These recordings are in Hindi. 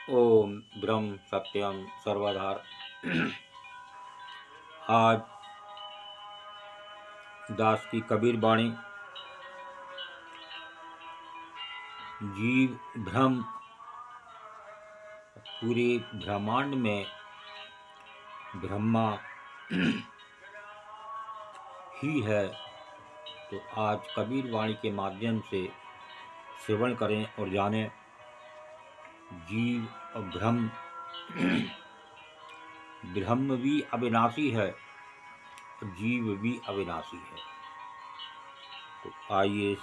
ओम ब्रह्म सत्यम सर्वधार। आज दास की कबीर वाणी। जीव भ्रम, पूरे ब्रह्मांड में ब्रह्मा ही है। तो आज कबीर वाणी के माध्यम से श्रवण करें और जानें जीव और ब्रह्म। ब्रह्म भी अविनाशी है, जीव भी अविनाशी है। तो आइए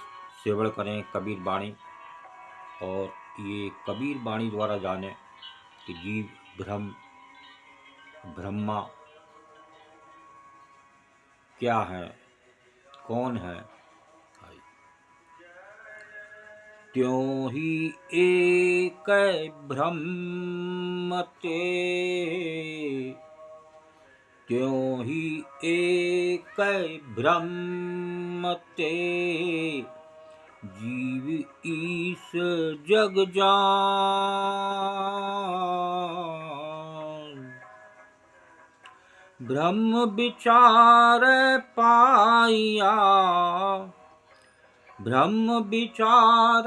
श्रवण करें कबीर वाणी और ये कबीर वाणी द्वारा जाने कि जीव ब्रह्म ब्रह्मा क्या है, कौन है। त्यों ही एक ब्रह्म ते, त्यों ही एक ब्रह्म ते, जीव ईश जग जान। ब्रह्म विचार पाया, ब्रह्म विचार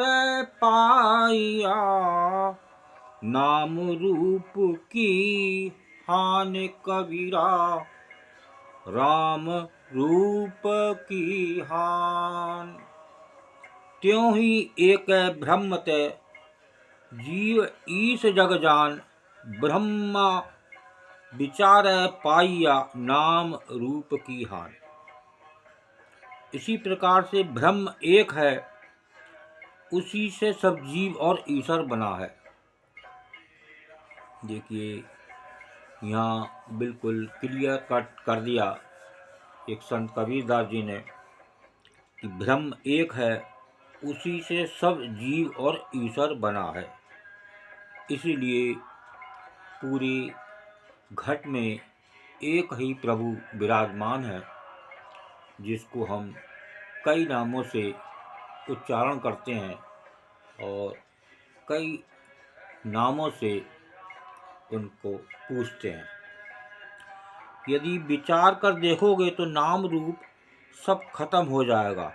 पाया, नाम रूप की हान कबीरा, राम रूप की हान। त्यों ही एक ब्रह्म ते, जीव ईश जग जान। ब्रह्मा विचार पाइया, नाम रूप की हान। इसी प्रकार से ब्रह्म एक है, उसी से सब जीव और ईश्वर बना है। देखिए यहाँ बिल्कुल क्लियर कट कर दिया एक संत कबीरदास जी ने कि ब्रह्म एक है, उसी से सब जीव और ईश्वर बना है। इसीलिए पूरे घट में एक ही प्रभु विराजमान है, जिसको हम कई नामों से उच्चारण करते हैं और कई नामों से उनको पूछते हैं। यदि विचार कर देखोगे तो नाम रूप सब खत्म हो जाएगा,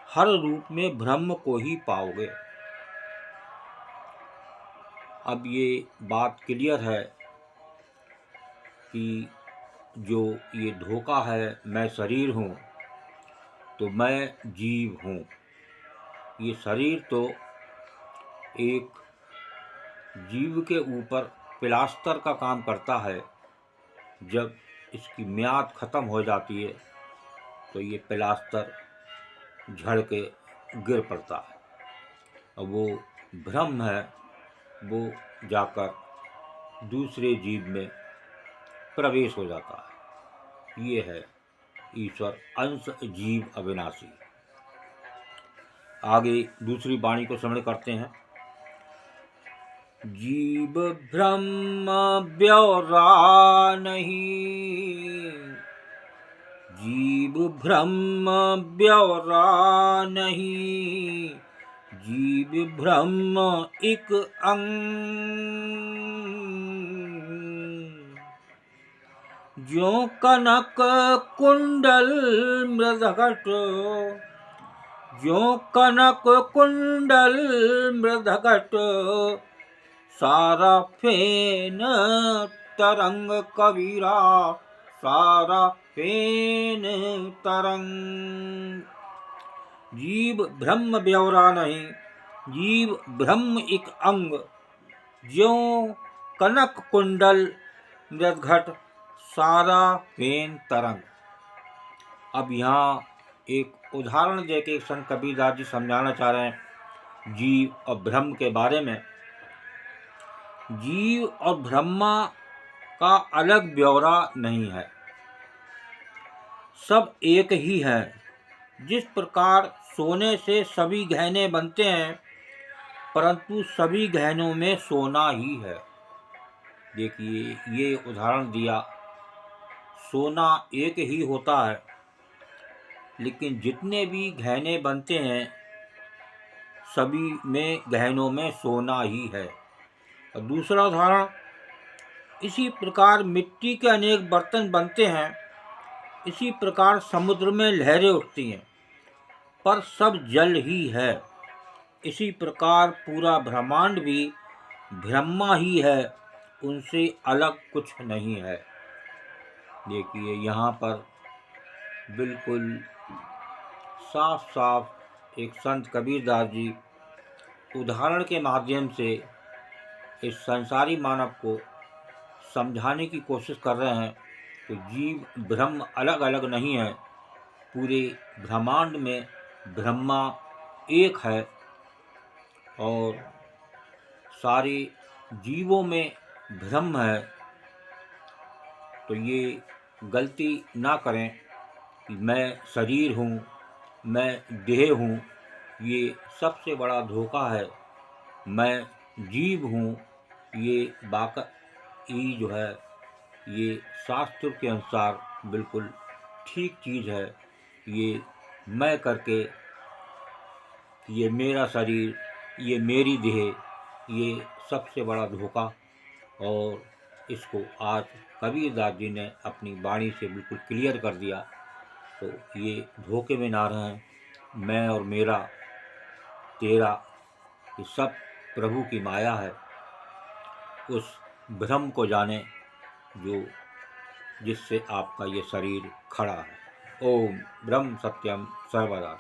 हर रूप में ब्रह्म को ही पाओगे। अब ये बात क्लियर है कि जो ये धोखा है मैं शरीर हूँ तो मैं जीव हूँ। ये शरीर तो एक जीव के ऊपर प्लास्टर का काम करता है। जब इसकी म्याद ख़त्म हो जाती है तो ये प्लास्टर झड़ के गिर पड़ता है और वो ब्रह्म है, वो जाकर दूसरे जीव में प्रवेश हो जाता है। ये है ईश्वर अंश जीव अविनाशी। आगे दूसरी वाणी को श्रवण करते हैं। जीव ब्रह्म ब्योरा नहीं, जीव ब्रह्म ब्योरा नहीं, जीव ब्रह्म एक अंग। ज्यों कनक कुंडल मृदघट, ज्यों कनक कुंडल मृदघट, सारा फेन तरंग कबीरा, सारा फेन तरंग। जीव ब्रह्म ब्योरा नहीं, जीव ब्रह्म एक अंग। ज्यों कनक कुंडल मृदघट, सारा फेन तरंग। अब यहाँ एक उदाहरण देके संत कबीरदास जी समझाना चाह रहे हैं जीव और ब्रह्म के बारे में। जीव और ब्रह्मा का अलग ब्यौरा नहीं है, सब एक ही है। जिस प्रकार सोने से सभी गहने बनते हैं, परंतु सभी गहनों में सोना ही है। देखिए ये उदाहरण दिया, सोना एक ही होता है, लेकिन जितने भी गहने बनते हैं सभी में गहनों में सोना ही है। और दूसरा उदाहरण, इसी प्रकार मिट्टी के अनेक बर्तन बनते हैं, इसी प्रकार समुद्र में लहरें उठती हैं, पर सब जल ही है। इसी प्रकार पूरा ब्रह्मांड भी ब्रह्मा ही है, उनसे अलग कुछ नहीं है। देखिए यहाँ पर बिल्कुल साफ साफ एक संत कबीरदास जी उदाहरण के माध्यम से इस संसारी मानव को समझाने की कोशिश कर रहे हैं कि जीव ब्रह्म अलग अलग नहीं है, पूरे ब्रह्मांड में ब्रह्मा एक है और सारे जीवों में ब्रह्म है। तो ये गलती ना करें कि मैं शरीर हूँ, मैं देह हूँ, ये सबसे बड़ा धोखा है। मैं जीव हूँ, ये वाकई जो है ये शास्त्र के अनुसार बिल्कुल ठीक चीज़ है। ये मैं करके ये मेरा शरीर, ये मेरी देह, ये सबसे बड़ा धोखा, और इसको आज कबीरदास जी ने अपनी वाणी से बिल्कुल क्लियर कर दिया। तो ये धोखे में ना रहें। मैं और मेरा, तेरा, ये सब प्रभु की माया है। उस भ्रम को जाने जो जिससे आपका ये शरीर खड़ा है। ओम ब्रह्म सत्यम सर्वदा।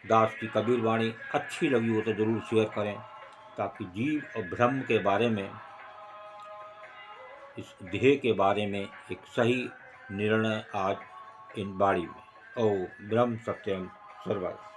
दास की कबीर वाणी अच्छी लगी हो तो ज़रूर शेयर करें, ताकि जीव और ब्रह्म के बारे में, इस देह के बारे में एक सही निर्णय आज इन वाणी में। ओम ब्रह्म सत्यम सर्वदा।